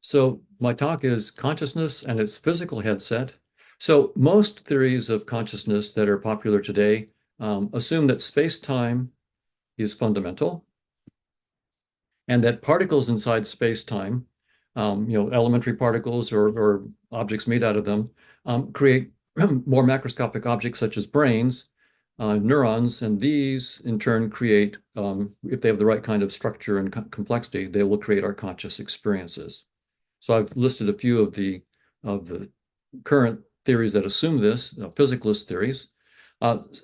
So my talk is consciousness and its physical headset. So most theories of consciousness that are popular today assume that space-time is fundamental and that particles inside space-time, elementary particles or objects made out of them, create more macroscopic objects such as brains, neurons, and these in turn create, if they have the right kind of structure and complexity, they will create our conscious experiences. So I've listed a few of the current theories that assume this, physicalist theories.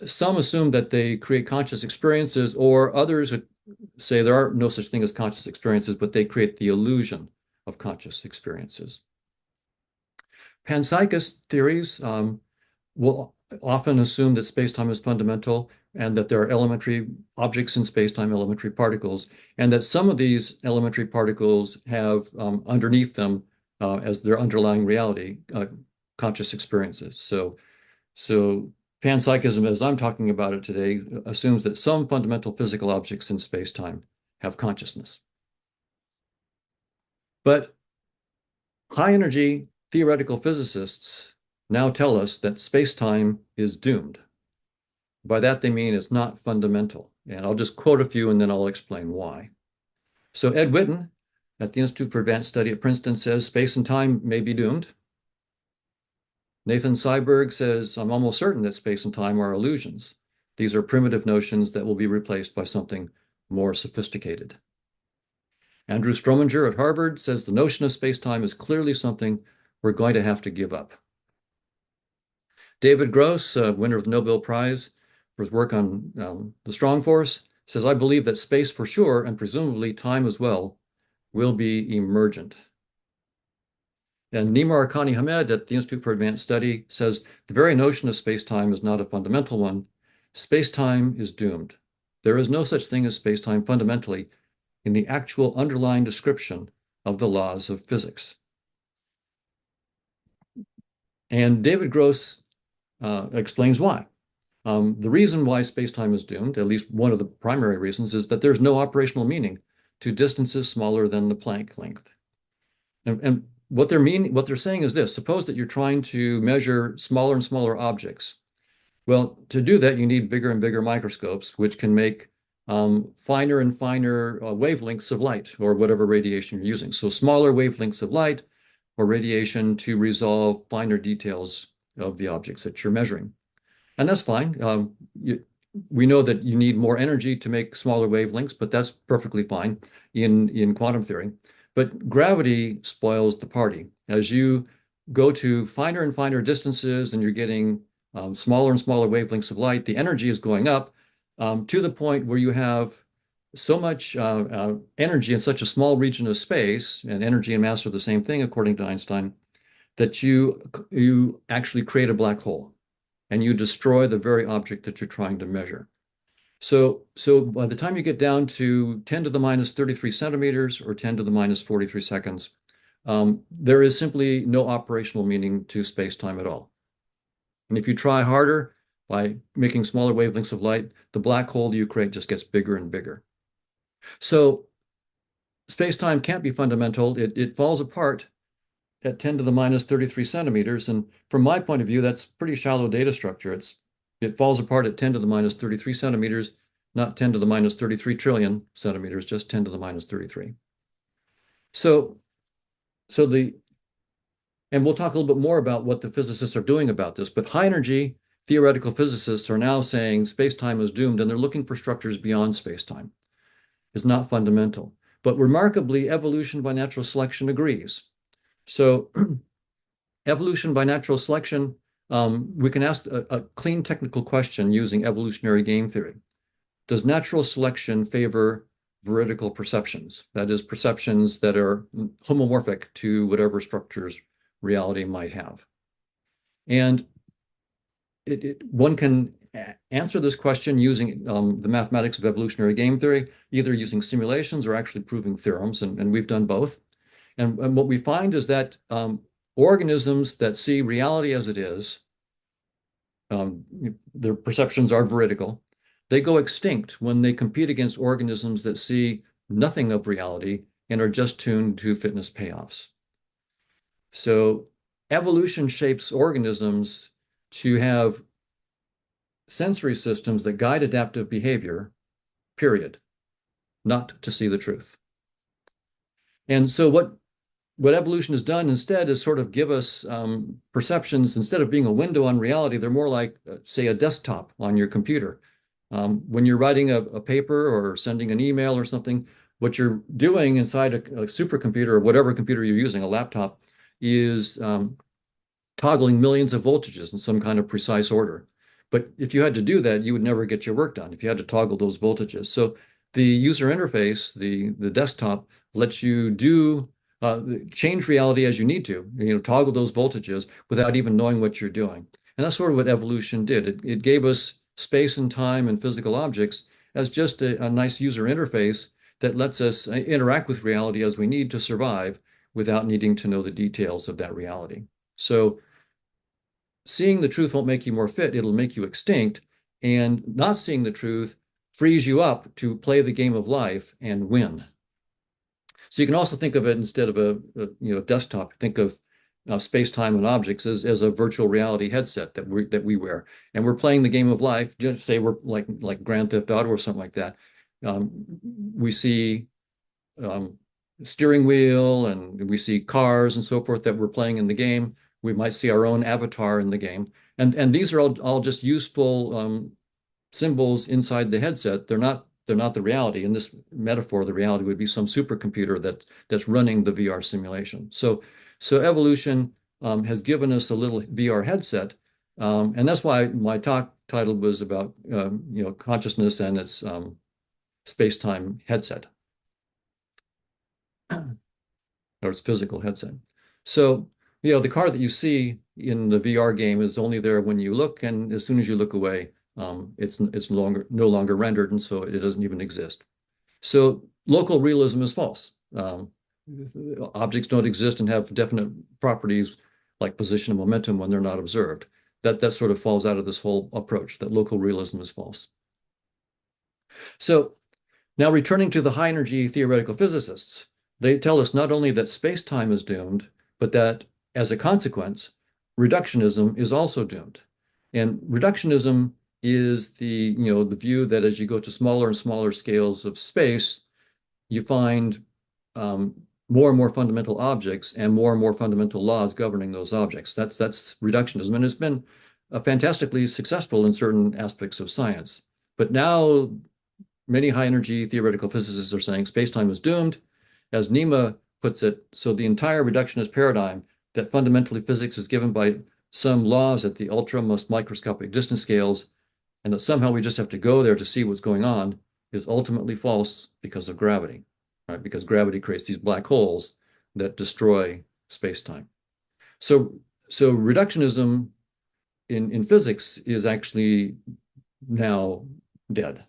Some assume that they create conscious experiences, or others say there are no such thing as conscious experiences, but they create the illusion of conscious experiences. Panpsychist theories will often assume that space-time is fundamental and that there are elementary objects in space-time, elementary particles, and that some of these elementary particles have underneath them, as their underlying reality, conscious experiences. So panpsychism, as I'm talking about it today, assumes that some fundamental physical objects in space-time have consciousness. But high-energy theoretical physicists now tell us that space-time is doomed. By that, they mean it's not fundamental. And I'll just quote a few and then I'll explain why. So Ed Witten at the Institute for Advanced Study at Princeton says space and time may be doomed. Nathan Seiberg says, I'm almost certain that space and time are illusions. These are primitive notions that will be replaced by something more sophisticated. Andrew Strominger at Harvard says the notion of space-time is clearly something we're going to have to give up. David Gross, winner of the Nobel Prize for his work on the strong force, says, I believe that space for sure, and presumably time as well, will be emergent. And Nima Arkani Hamed at the Institute for Advanced Study says, the very notion of space-time is not a fundamental one. Space-time is doomed. There is no such thing as space-time fundamentally in the actual underlying description of the laws of physics. And David Gross explains why. The reason why space-time is doomed, at least one of the primary reasons, is that there's no operational meaning to distances smaller than the Planck length. And what they're saying is this: suppose that you're trying to measure smaller and smaller objects. Well, to do that, you need bigger and bigger microscopes, which can make finer and finer wavelengths of light, or whatever radiation you're using. So smaller wavelengths of light or radiation to resolve finer details of the objects that you're measuring. And that's fine. We know that you need more energy to make smaller wavelengths, but that's perfectly fine in quantum theory. But gravity spoils the party. As you go to finer and finer distances and you're getting smaller and smaller wavelengths of light, the energy is going up to the point where you have so much energy in such a small region of space, and energy and mass are the same thing according to Einstein, that you actually create a black hole and you destroy the very object that you're trying to measure. So by the time you get down to 10 to the minus 33 centimeters or 10 to the minus 43 seconds, there is simply no operational meaning to space-time at all. And if you try harder by making smaller wavelengths of light, the black hole you create just gets bigger and bigger. So space-time can't be fundamental. It falls apart at 10 to the minus 33 centimeters. And from my point of view, that's pretty shallow data structure. It falls apart at 10 to the minus 33 centimeters, not 10 to the minus 33 trillion centimeters, just 10 to the minus 33. And we'll talk a little bit more about what the physicists are doing about this, but high energy theoretical physicists are now saying space-time is doomed, and they're looking for structures beyond space-time. It's not fundamental. But remarkably, evolution by natural selection agrees. So evolution by natural selection, we can ask a clean technical question using evolutionary game theory. Does natural selection favor veridical perceptions? That is, perceptions that are homomorphic to whatever structures reality might have. And one can answer this question using the mathematics of evolutionary game theory, either using simulations or actually proving theorems, and we've done both. And what we find is that organisms that see reality as it is, their perceptions are veridical. They go extinct when they compete against organisms that see nothing of reality and are just tuned to fitness payoffs. So evolution shapes organisms to have sensory systems that guide adaptive behavior, period, not to see the truth. And so what evolution has done instead is sort of give us perceptions. Instead of being a window on reality, they're more like, say, a desktop on your computer. When you're writing a paper or sending an email or something, what you're doing inside a supercomputer or whatever computer you're using, a laptop, is toggling millions of voltages in some kind of precise order. But if you had to do that, you would never get your work done if you had to toggle those voltages. So the user interface, the desktop, lets you do change reality as you need to, toggle those voltages without even knowing what you're doing. And that's sort of what evolution did. It gave us space and time and physical objects as just a nice user interface that lets us interact with reality as we need to survive without needing to know the details of that reality. So seeing the truth won't make you more fit, it'll make you extinct. And not seeing the truth frees you up to play the game of life and win. So you can also think of it instead of a desktop, think of space-time and objects as a virtual reality headset that we wear. And we're playing the game of life, just say we're like Grand Theft Auto or something like that. We see steering wheel and we see cars and so forth that we're playing in the game. We might see our own avatar in the game. And these are all just useful symbols inside the headset. They're not the reality. In this metaphor, the reality would be some supercomputer that's running the VR simulation. So evolution has given us a little VR headset, and that's why my talk title was about consciousness and its space-time headset or its physical headset. So the car that you see in the VR game is only there when you look, and as soon as you look away, it's no longer rendered, and so it doesn't even exist. So local realism is false. Objects don't exist and have definite properties like position and momentum when they're not observed. That sort of falls out of this whole approach that local realism is false. So now returning to the high energy theoretical physicists, they tell us not only that space-time is doomed, but that as a consequence, reductionism is also doomed. And reductionism is the view that as you go to smaller and smaller scales of space, you find more and more fundamental objects and more fundamental laws governing those objects. That's reductionism, and it's been fantastically successful in certain aspects of science. But now many high energy theoretical physicists are saying space-time is doomed. As Nima puts it, so the entire reductionist paradigm that fundamentally physics is given by some laws at the ultra most microscopic distance scales, and that somehow we just have to go there to see what's going on, is ultimately false because of gravity, right? Because gravity creates these black holes that destroy space-time. So reductionism in physics is actually now dead.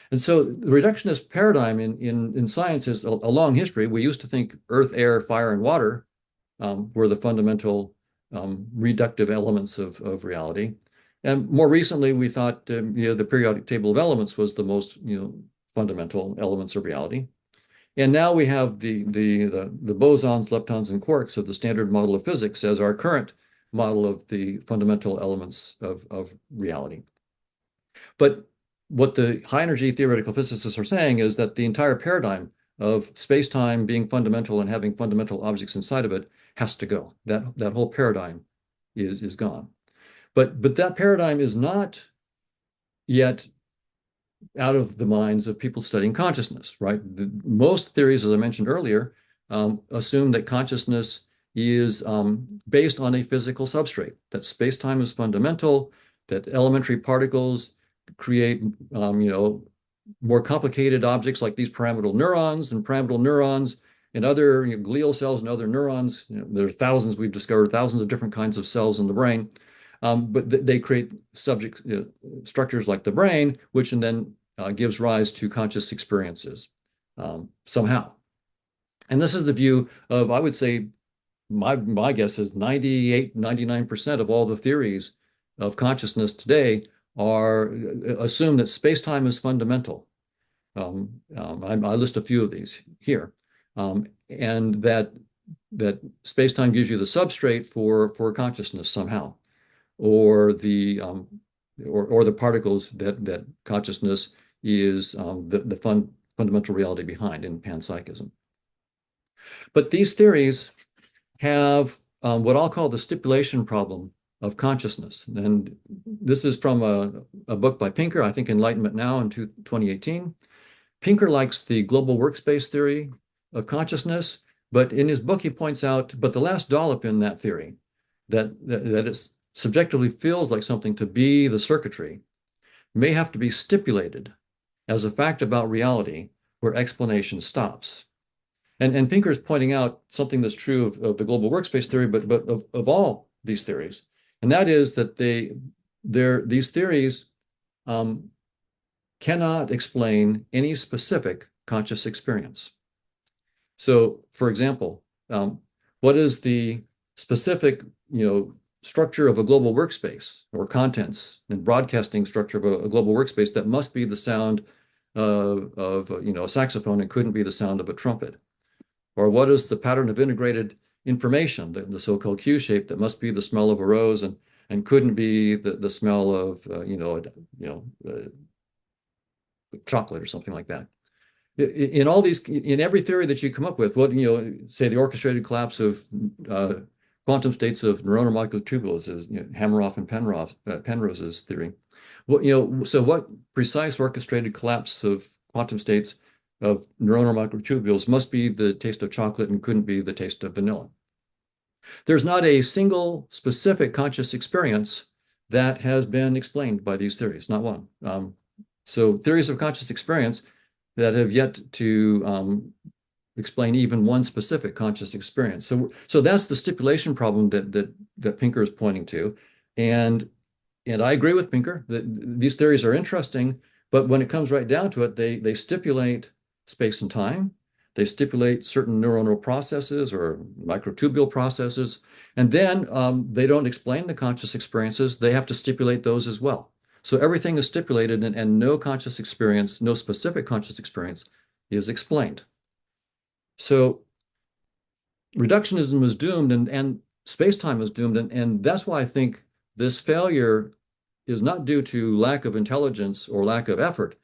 And so the reductionist paradigm in science is a long history. We used to think earth, air, fire, and water were the fundamental reductive elements of reality. And more recently, we thought the periodic table of elements was the most fundamental elements of reality. And now we have the bosons, leptons, and quarks of the standard model of physics as our current model of the fundamental elements of reality. But what the high energy theoretical physicists are saying is that the entire paradigm of space-time being fundamental and having fundamental objects inside of it has to go. That whole paradigm is gone. But that paradigm is not yet out of the minds of people studying consciousness, right? Most theories, as I mentioned earlier, assume that consciousness is based on a physical substrate, that space-time is fundamental, that elementary particles create more complicated objects like these pyramidal neurons and other glial cells and other neurons. There are thousands, we've discovered thousands of different kinds of cells in the brain, but they create structures like the brain, which then gives rise to conscious experiences somehow. And this is the view of, I would say, my guess is 98, 99% of all the theories of consciousness today assume that space-time is fundamental. I list a few of these here, and that that space-time gives you the substrate for consciousness somehow, or the particles that consciousness is the fundamental reality behind in panpsychism. But these theories have what I'll call the stipulation problem of consciousness. And this is from a book by Pinker, I think Enlightenment Now in 2018. Pinker likes the global workspace theory of consciousness, but in his book he points out, but the last dollop in that theory, that it subjectively feels like something to be the circuitry, may have to be stipulated as a fact about reality where explanation stops. And Pinker is pointing out something that's true of the global workspace theory, but of all these theories, and that is that these theories cannot explain any specific conscious experience. So, for example, what is the specific, structure of a global workspace, or contents and broadcasting structure of a global workspace that must be the sound of a saxophone and couldn't be the sound of a trumpet? Or what is the pattern of integrated information, the so-called Q shape, that must be the smell of a rose and couldn't be the smell of chocolate or something like that? In every theory that you come up with, say the orchestrated collapse of quantum states of neuronal molecular tubules is Hameroff and Penrose's theory. So what precise orchestrated collapse of quantum states of neuronal molecular tubules must be the taste of chocolate and couldn't be the taste of vanilla? There's not a single specific conscious experience that has been explained by these theories, not one. So theories of conscious experience that have yet to explain even one specific conscious experience. So that's the stipulation problem that Pinker is pointing to. And I agree with Pinker that these theories are interesting, but when it comes right down to it, they stipulate space and time. They stipulate certain neuronal processes or microtubule processes, and then they don't explain the conscious experiences. They have to stipulate those as well. So everything is stipulated, and no conscious experience, no specific conscious experience is explained. So reductionism is doomed, and space-time is doomed, and that's why I think this failure is not due to lack of intelligence or lack of effort.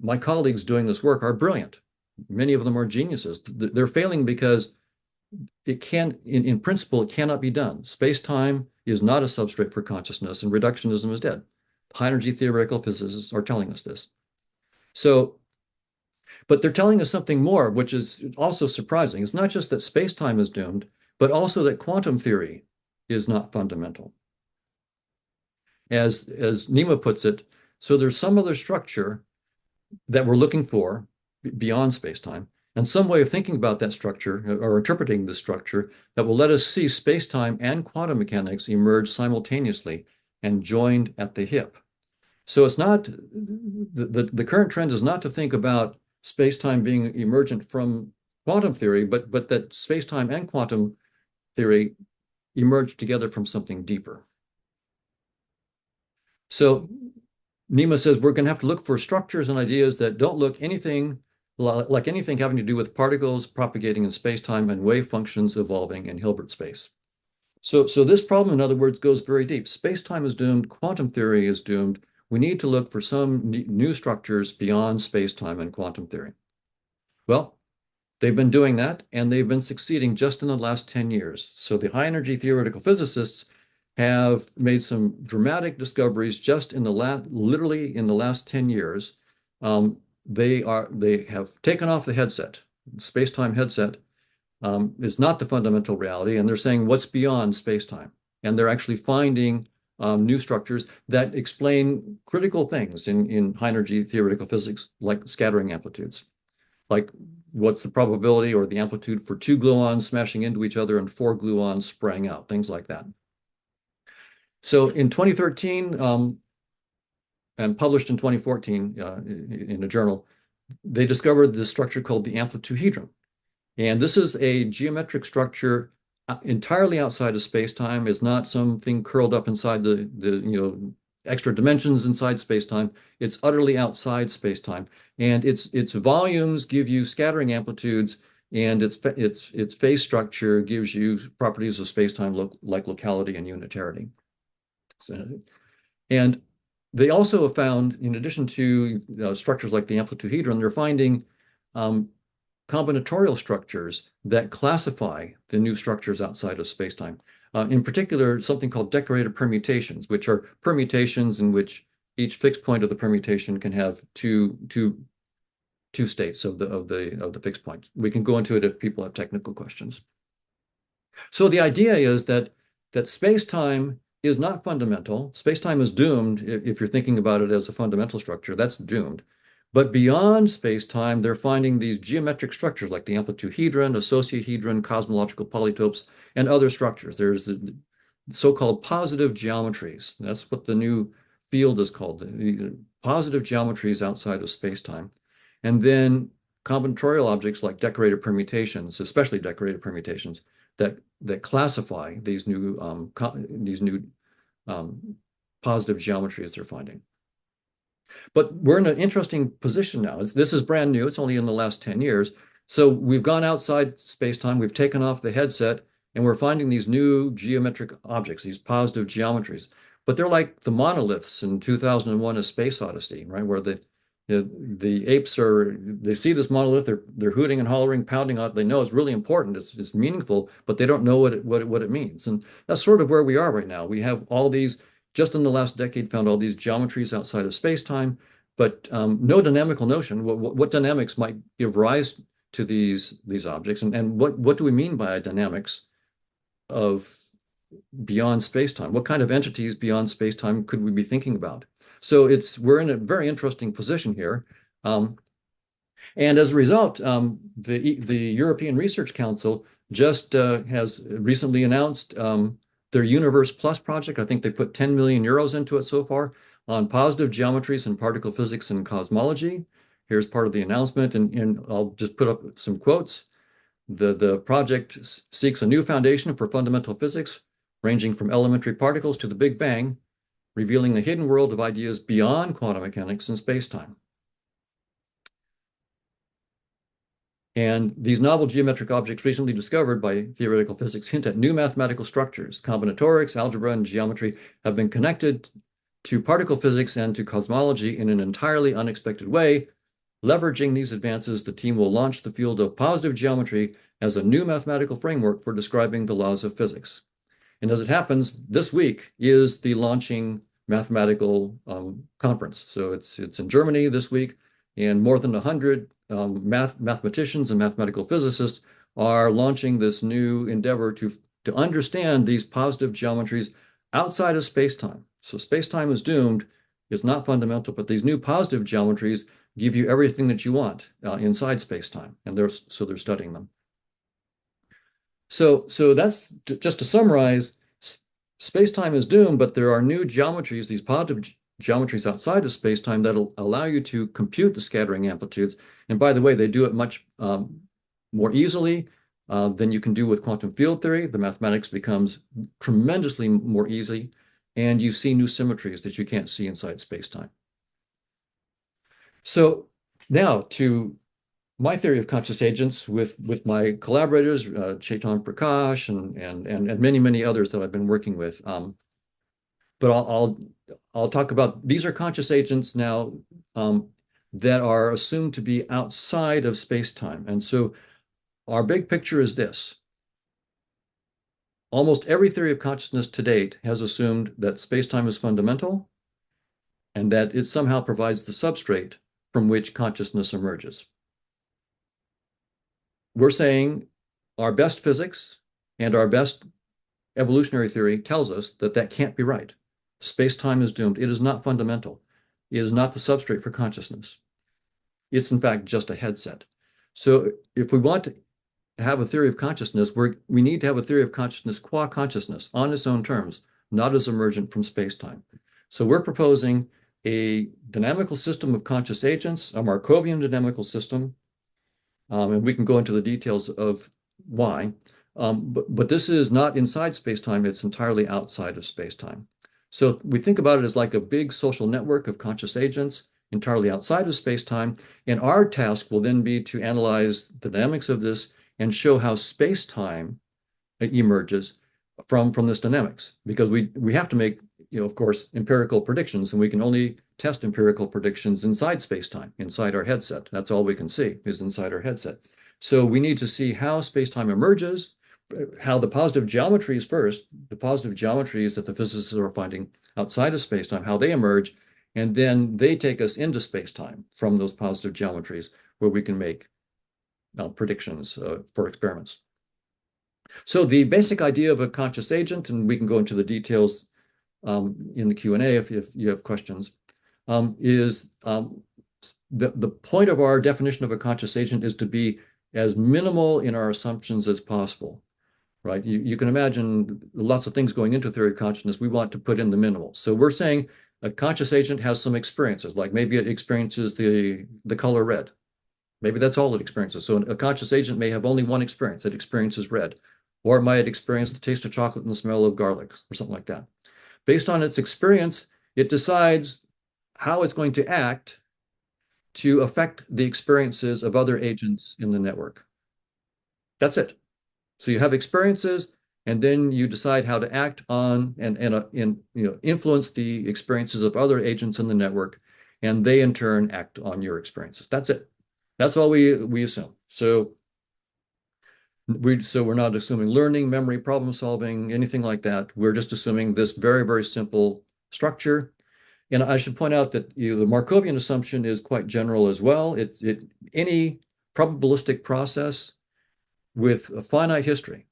My colleagues doing this work are brilliant. Many of them are geniuses. They're failing because in principle, it cannot be done. Space-time is not a substrate for consciousness, and reductionism is dead. High-energy theoretical physicists are telling us this. So, but they're telling us something more, which is also surprising. It's not just that space-time is doomed, but also that quantum theory is not fundamental. As Nima puts it, so there's some other structure that we're looking for beyond space-time, and some way of thinking about that structure or interpreting the structure that will let us see space-time and quantum mechanics emerge simultaneously and joined at the hip. So it's not the current trend is not to think about space-time being emergent from quantum theory, but that space-time and quantum theory emerge together from something deeper. So Nima says we're going to have to look for structures and ideas that don't look anything like anything having to do with particles propagating in space-time and wave functions evolving in Hilbert space. So this problem, in other words, goes very deep. Space-time is doomed. Quantum theory is doomed. We need to look for some new structures beyond space-time and quantum theory. Well, they've been doing that, and they've been succeeding just in the last 10 years. So the high-energy theoretical physicists have made some dramatic discoveries just in literally in the last 10 years. They have taken off the headset. Space-time headset is not the fundamental reality, and they're saying what's beyond space-time. And they're actually finding new structures that explain critical things in high-energy theoretical physics, like scattering amplitudes. Like what's the probability or the amplitude for 2 gluons smashing into each other and 4 gluons spraying out, things like that. So in 2013, and published in 2014 in a journal, they discovered this structure called the amplituhedron. And this is a geometric structure entirely outside of space-time. It's not something curled up inside the extra dimensions inside space-time. It's utterly outside space-time. And its volumes give you scattering amplitudes and its phase structure gives you properties of space-time like locality and unitarity. So, and they also have found, in addition to structures like the amplitude-hedron, they're finding combinatorial structures that classify the new structures outside of spacetime. In particular, something called decorated permutations, which are permutations in which each fixed point of the permutation can have two states of the fixed point. We can go into it if people have technical questions. So the idea is that space-time is not fundamental. Space-time is doomed if you're thinking about it as a fundamental structure. That's doomed. But beyond space-time, they're finding these geometric structures like the amplitude-hedron, associahedron, cosmological polytopes, and other structures. There's the so-called positive geometries. That's what the new field is called, the positive geometries outside of space-time. And then combinatorial objects like decorated permutations, especially decorated permutations, that classify these new positive geometries they're finding. But we're in an interesting position now. This is brand new. It's only in the last 10 years. So we've gone outside space-time. We've taken off the headset, and we're finding these new geometric objects, these positive geometries. But they're like the monoliths in 2001: A Space Odyssey, right? Where the apes they see this monolith, they're hooting and hollering, pounding on it. They know it's really important, it's meaningful, but they don't know what it means. And that's sort of where we are right now. We have all these, just in the last decade, found all these geometries outside of space-time, but no dynamical notion. What dynamics might give rise to these objects, and what do we mean by dynamics of beyond space-time? What kind of entities beyond space-time could we be thinking about? So we're in a very interesting position here. And as a result, the European Research Council just has recently announced their Universe Plus project. I think they put 10 million euros into it so far on positive geometries in particle physics and cosmology. Here's part of the announcement, and I'll just put up some quotes. The project seeks a new foundation for fundamental physics, ranging from elementary particles to the Big Bang, revealing a hidden world of ideas beyond quantum mechanics and space-time. And these novel geometric objects recently discovered by theoretical physics hint at new mathematical structures. Combinatorics, algebra, and geometry have been connected to particle physics and to cosmology in an entirely unexpected way. Leveraging these advances, the team will launch the field of positive geometry as a new mathematical framework for describing the laws of physics. And as it happens, this week is the launching mathematical conference. So it's in Germany this week, and more than 100 mathematicians and mathematical physicists are launching this new endeavor to understand these positive geometries outside of space-time. So space-time is doomed. It's not fundamental, but these new positive geometries give you everything that you want inside space-time, and they're studying them. So that's just to summarize, space-time is doomed, but there are new geometries, these positive geometries outside of space-time that'll allow you to compute the scattering amplitudes. And by the way, they do it much more easily than you can do with quantum field theory. The mathematics becomes tremendously more easy, and you see new symmetries that you can't see inside space-time. So now to my theory of conscious agents with my collaborators, Chetan Prakash and many others that I've been working with. But I'll talk about, these are conscious agents now that are assumed to be outside of space-time. And so our big picture is this. Almost every theory of consciousness to date has assumed that space-time is fundamental and that it somehow provides the substrate from which consciousness emerges. We're saying our best physics and our best evolutionary theory tells us that that can't be right. Space-time is doomed. It is not fundamental. It is not the substrate for consciousness. It's in fact just a headset. So if we want to have a theory of consciousness, we need to have a theory of consciousness qua consciousness on its own terms, not as emergent from space-time. So we're proposing a dynamical system of conscious agents, a Markovian dynamical system, and we can go into the details of why. But this is not inside space-time, it's entirely outside of space-time. So we think about it as like a big social network of conscious agents entirely outside of space-time. And our task will then be to analyze the dynamics of this and show how space-time emerges from this dynamics, because we have to make, of course, empirical predictions, and we can only test empirical predictions inside space-time, inside our headset. That's all we can see is inside our headset. So we need to see how space-time emerges, how the positive geometries first, the positive geometries that the physicists are finding outside of space-time, how they emerge, and then they take us into space-time from those positive geometries where we can make predictions for experiments. So the basic idea of a conscious agent, and we can go into the details in the Q&A if you have questions, is the point of our definition of a conscious agent is to be as minimal in our assumptions as possible, right? You can imagine lots of things going into theory of consciousness. We want to put in the minimal. So we're saying a conscious agent has some experiences, like maybe it experiences the color red. Maybe that's all it experiences. So a conscious agent may have only one experience. It experiences red. Or it might experience the taste of chocolate and the smell of garlic or something like that. Based on its experience, it decides how it's going to act to affect the experiences of other agents in the network. That's it. So you have experiences, and then you decide how to act on and influence the experiences of other agents in the network, and they in turn act on your experiences. That's it. That's all we assume. So we're not assuming learning, memory, problem solving, anything like that. We're just assuming this very, very simple structure. And I should point out that the Markovian assumption is quite general as well. Any probabilistic process with a finite history,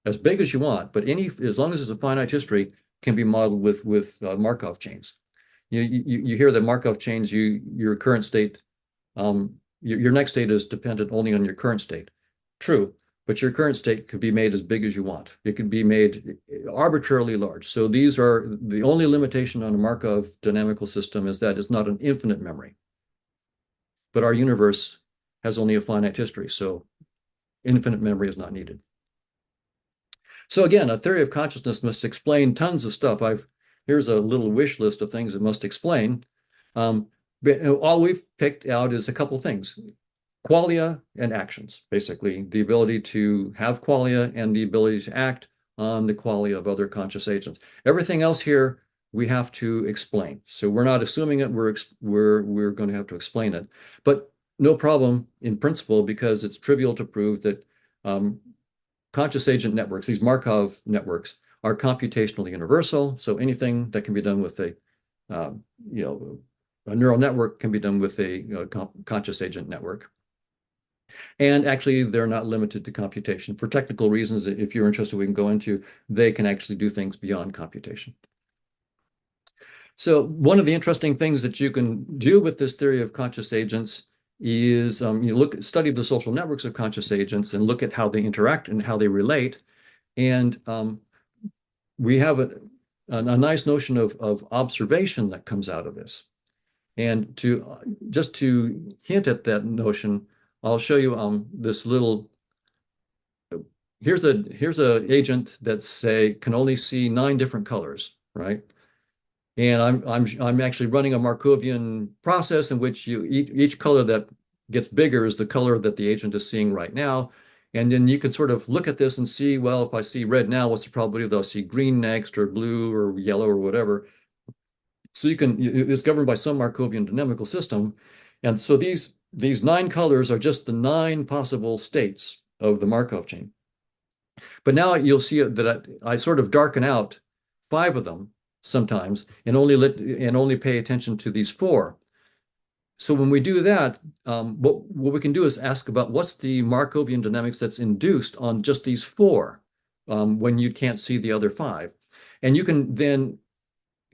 as big as you want, but as long as it's a finite history, can be modeled with Markov chains. You hear that Markov chains, your current state, your next state is dependent only on your current state. True, but your current state could be made as big as you want. It could be made arbitrarily large. So these are the only limitation on a Markov dynamical system is that it's not an infinite memory. But our universe has only a finite history, so infinite memory is not needed. So again, a theory of consciousness must explain tons of stuff. Here's a little wish list of things it must explain. But all we've picked out is a couple things. Qualia and actions, basically the ability to have qualia and the ability to act on the qualia of other conscious agents. Everything else here we have to explain. So we're not assuming it, we're going to have to explain it. But no problem in principle, because it's trivial to prove that conscious agent networks, these Markov networks, are computationally universal. So anything that can be done with a neural network can be done with a conscious agent network. And actually, they're not limited to computation. For technical reasons, if you're interested, we can go into, they can actually do things beyond computation. So one of the interesting things that you can do with this theory of conscious agents is study the social networks of conscious agents and look at how they interact and how they relate. And we have a nice notion of observation that comes out of this. And just to hint at that notion, I'll show you this little. Here's a agent that can only see 9 different colors, right? And I'm actually running a Markovian process in which each color that gets bigger is the color that the agent is seeing right now. And then you can sort of look at this and see, well, if I see red now, what's the probability that I'll see green next, or blue, or yellow, or whatever. So it's governed by some Markovian dynamical system. And so these 9 colors are just the 9 possible states of the Markov chain. But now you'll see that I sort of darken out 5 of them sometimes and only pay attention to these 4. So when we do that, what we can do is ask about what's the Markovian dynamics that's induced on just these 4 when you can't see the other 5. And you can then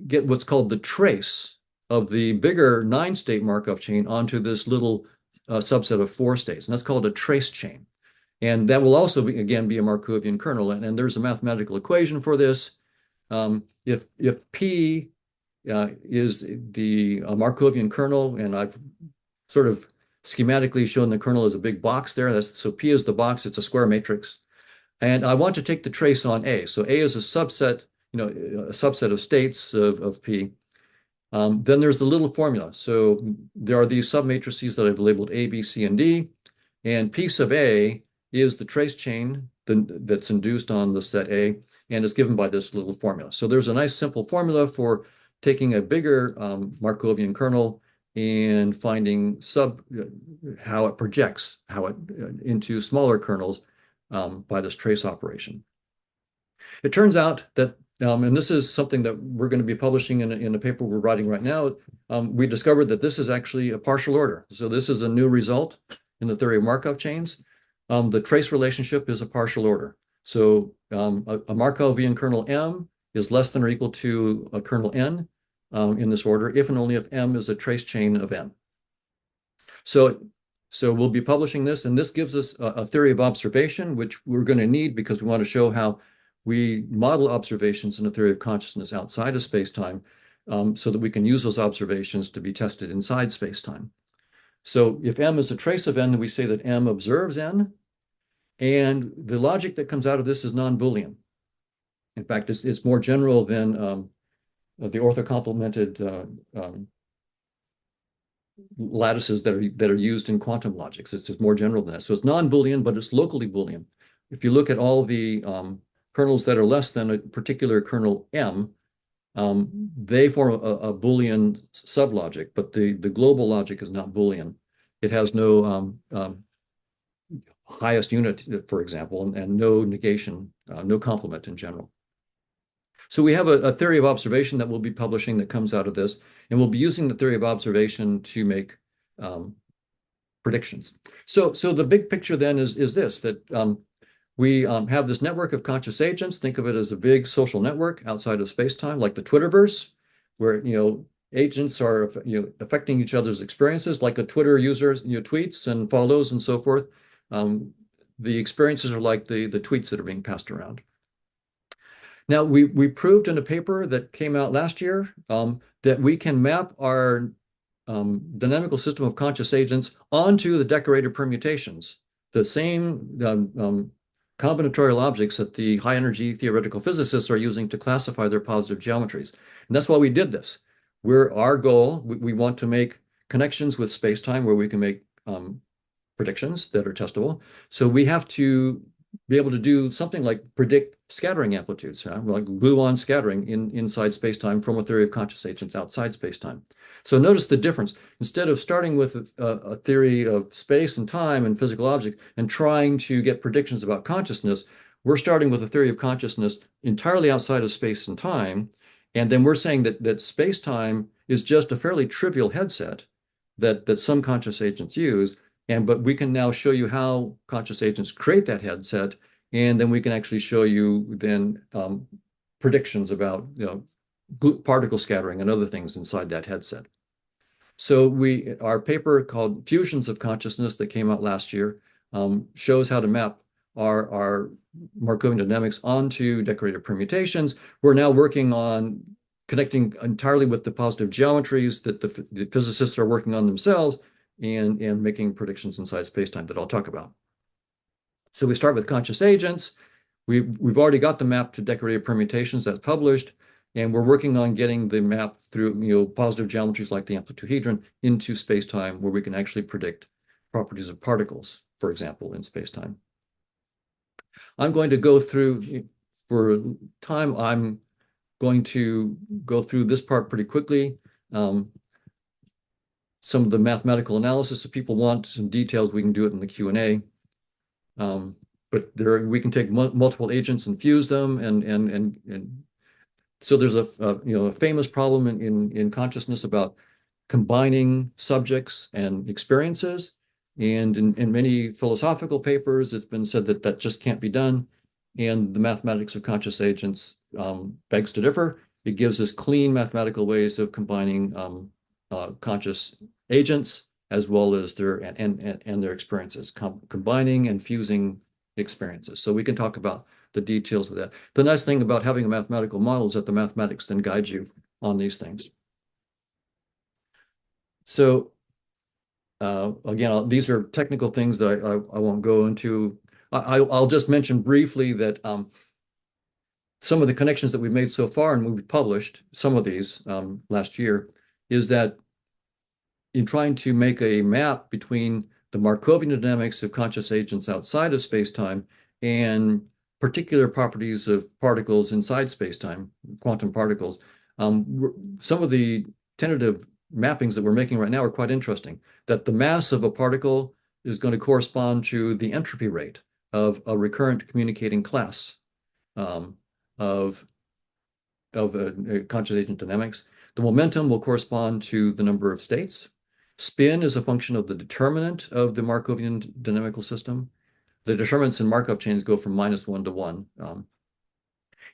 get what's called the trace of the bigger 9-state Markov chain onto this little subset of 4 states. And that's called a trace chain. And that will also, again, be a Markovian kernel. And there's a mathematical equation for this. If P is the Markovian kernel, and I've sort of schematically shown the kernel as a big box there. So P is the box, it's a square matrix. And I want to take the trace on A. So A is a subset, a subset of states of P. Then there's the little formula. So there are these submatrices that I've labeled A, B, C, and D. And P sub A is the trace chain that's induced on the set A, and is given by this little formula. So there's a nice simple formula for taking a bigger Markovian kernel and finding how it projects into smaller kernels by this trace operation. It turns out that, and this is something that we're going to be publishing in a paper we're writing right now, we discovered that this is actually a partial order. So this is a new result in the theory of Markov chains. The trace relationship is a partial order. So a Markovian kernel M is less than or equal to a kernel N in this order, if and only if M is a trace chain of N. So we'll be publishing this, and this gives us a theory of observation, which we're going to need because we want to show how we model observations in a theory of consciousness outside of spacetime, so that we can use those observations to be tested inside spacetime. So if M is a trace of N, then we say that M observes N, and the logic that comes out of this is non-Boolean. In fact, it's more general than the orthocomplemented lattices that are used in quantum logics. It's just more general than that. So it's non-Boolean, but it's locally Boolean. If you look at all the kernels that are less than a particular kernel M, they form a Boolean sublogic, but the global logic is not Boolean. It has no highest unit, for example, and no negation, no complement in general. So we have a theory of observation that we'll be publishing that comes out of this, and we'll be using the theory of observation to make predictions. So the big picture then is this, that we have this network of conscious agents. Think of it as a big social network outside of space-time, like the Twitterverse, where agents are affecting each other's experiences, like a Twitter user tweets and follows and so forth. The experiences are like the tweets that are being passed around. Now, we proved in a paper that came out last year that we can map our dynamical system of conscious agents onto the decorated permutations, the same combinatorial objects that the high-energy theoretical physicists are using to classify their positive geometries. And that's why we did this. Our goal, we want to make connections with space-time where we can make predictions that are testable. So we have to be able to do something like predict scattering amplitudes, like gluon scattering inside spacetime from a theory of conscious agents outside spacetime. So notice the difference. Instead of starting with a theory of space and time and physical objects and trying to get predictions about consciousness, we're starting with a theory of consciousness entirely outside of space and time. And then we're saying that spacetime is just a fairly trivial headset that some conscious agents use. But we can now show you how conscious agents create that headset, and then we can actually show you then predictions about particle scattering and other things inside that headset. So our paper called Fusions of Consciousness that came out last year shows how to map our Markovian dynamics onto decorated permutations. We're now working on connecting entirely with the positive geometries that the physicists are working on themselves, and making predictions inside spacetime that I'll talk about. So we start with conscious agents. We've already got the map to decorated permutations that's published, and we're working on getting the map through positive geometries like the amplituhedron into spacetime, where we can actually predict properties of particles, for example, in spacetime. I'm going to go through, for time, I'm going to go through this part pretty quickly. Some of the mathematical analysis, if people want some details, we can do it in the Q&A. But we can take multiple agents and fuse them, and so there's a famous problem in consciousness about combining subjects and experiences, and in many philosophical papers, it's been said that just can't be done, and the mathematics of conscious agents begs to differ. It gives us clean mathematical ways of combining conscious agents as well as their experiences, combining and fusing experiences. So we can talk about the details of that. The nice thing about having a mathematical model is that the mathematics then guides you on these things. So again, these are technical things that I won't go into. I'll just mention briefly that some of the connections that we've made so far, and we've published some of these last year, is that in trying to make a map between the Markovian dynamics of conscious agents outside of spacetime, and particular properties of particles inside spacetime, quantum particles. Some of the tentative mappings that we're making right now are quite interesting, that the mass of a particle is going to correspond to the entropy rate of a recurrent communicating class um, of conscious agent dynamics. The momentum will correspond to the number of states. Spin is a function of the determinant of the Markovian dynamical system. The determinants in Markov chains go from -1 to 1.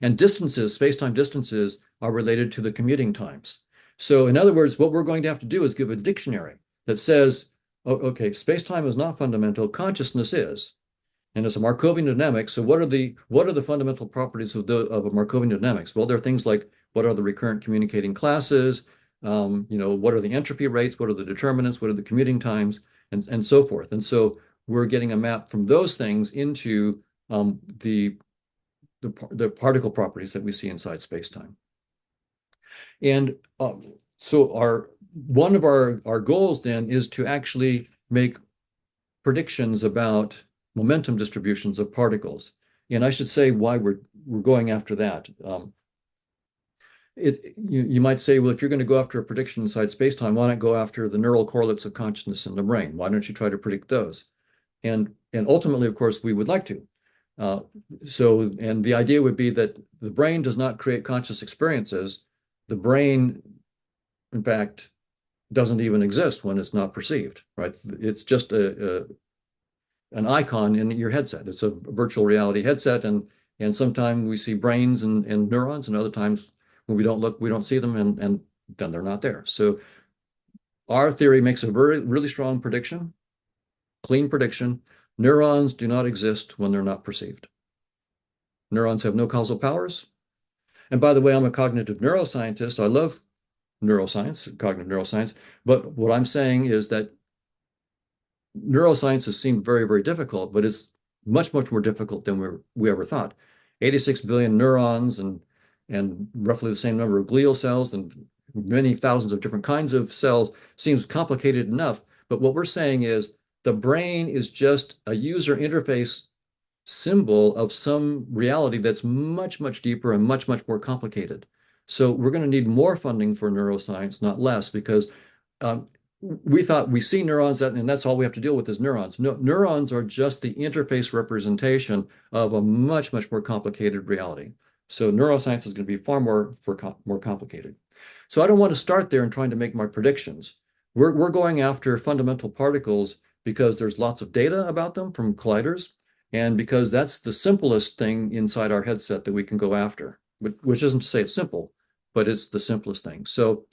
And distances, space-time distances, are related to the commuting times. So in other words, what we're going to have to do is give a dictionary that says, oh, okay, space-time is not fundamental, consciousness is. And it's a Markovian dynamic. So what are the fundamental properties of a Markovian dynamics? Well, there are things like what are the recurrent communicating classes? What are the entropy rates? What are the determinants? What are the commuting times? And so forth. And so we're getting a map from those things into the particle properties that we see inside spacetime. And so one of our goals then is to actually make predictions about momentum distributions of particles. And I should say why we're going after that. You might say, well, if you're going to go after a prediction inside spacetime, why not go after the neural correlates of consciousness in the brain? Why don't you try to predict those? And ultimately, of course, we would like to. And the idea would be that the brain does not create conscious experiences. The brain, in fact, doesn't even exist when it's not perceived, right? It's just an icon in your headset. It's a virtual reality headset, and sometimes we see brains and neurons, and other times when we don't look, we don't see them, and then they're not there. So our theory makes a really strong prediction, clean prediction. Neurons do not exist when they're not perceived. Neurons have no causal powers. And by the way, I'm a cognitive neuroscientist. I love neuroscience, cognitive neuroscience. But what I'm saying is that neuroscience has seemed very, very difficult, but it's much, much more difficult than we ever thought. 86 billion neurons and roughly the same number of glial cells and many thousands of different kinds of cells seems complicated enough. But what we're saying is the brain is just a user interface symbol of some reality that's much, much deeper and much, much more complicated. So we're going to need more funding for neuroscience, not less, because we thought we see neurons and that's all we have to deal with is neurons. No, neurons are just the interface representation of a much, much more complicated reality. So neuroscience is going to be far more complicated. So I don't want to start there and trying to make my predictions. We're going after fundamental particles because there's lots of data about them from colliders, and because that's the simplest thing inside our headset that we can go after, which isn't to say it's simple, but it's the simplest thing. So,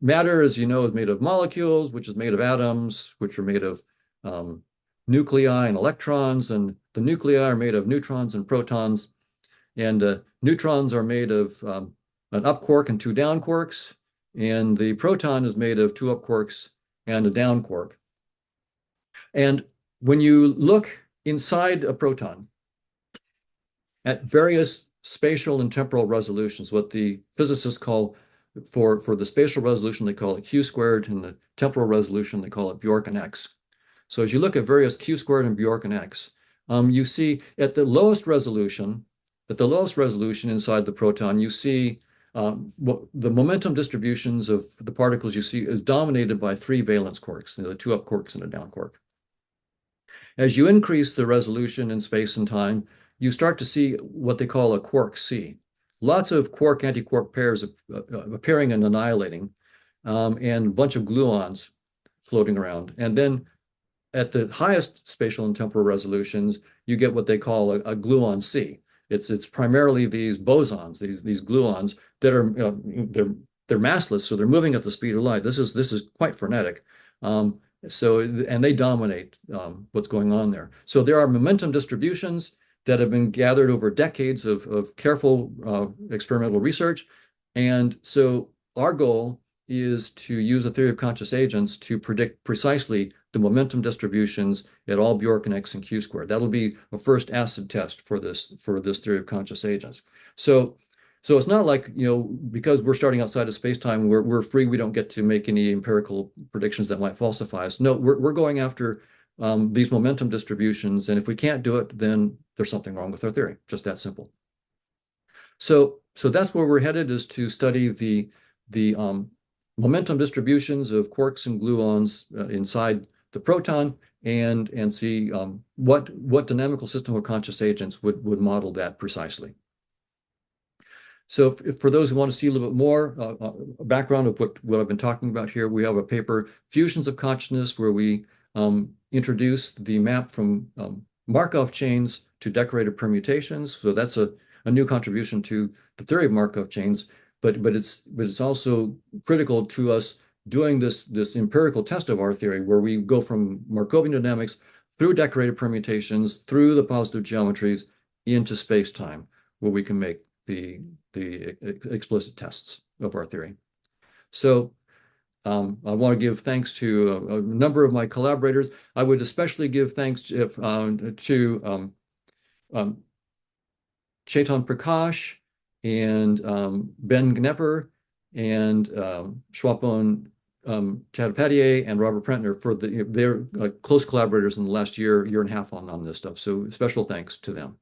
matter, as you know, is made of molecules, which is made of atoms, which are made of nuclei and electrons, and the nuclei are made of neutrons and protons, and neutrons are made of an up quark and 2 down quarks, and the proton is made of 2 up quarks and a down quark. And when you look inside a proton at various spatial and temporal resolutions, what the physicists call, for the spatial resolution, they call it Q squared, and the temporal resolution, they call it Bjork and X. So as you look at various Q squared and Bjork and X, you see at the lowest resolution inside the proton, you see the momentum distributions of the particles you see is dominated by 3 valence quarks, the 2 up quarks and a down quark. As you increase the resolution in space and time, you start to see what they call a quark sea. Lots of quark-antiquark pairs appearing and annihilating, and a bunch of gluons floating around. And then at the highest spatial and temporal resolutions, you get what they call a gluon sea. It's primarily these bosons, these gluons that are they're massless, so they're moving at the speed of light. This is quite frenetic. And they dominate what's going on there. So there are momentum distributions that have been gathered over decades of careful experimental research. And so our goal is to use a theory of conscious agents to predict precisely the momentum distributions at all Bjork and X and Q squared. That'll be a first acid test for this theory of conscious agents. So So it's not like, because we're starting outside of space-time, we're free, we don't get to make any empirical predictions that might falsify us. No, we're going after these momentum distributions, and if we can't do it, then there's something wrong with our theory. Just that simple. So that's where we're headed, is to study the momentum distributions of quarks and gluons inside the proton, and see what dynamical system of conscious agents would model that precisely. So for those who want to see a little bit more background of what I've been talking about here, we have a paper, Fusions of Consciousness, where we introduce the map from Markov chains to decorated permutations. So that's a new contribution to the theory of Markov chains, but it's also critical to us doing this empirical test of our theory, where we go from Markovian dynamics through decorated permutations, through the positive geometries, into space-time, where we can make the explicit tests of our theory. So I want to give thanks to a number of my collaborators. I would especially give thanks to Chetan Prakash and Ben Gnepper and Swapon Chattopadhyay and Robert Prentner for their close collaborators in the last year and a half on this stuff. So special thanks to them.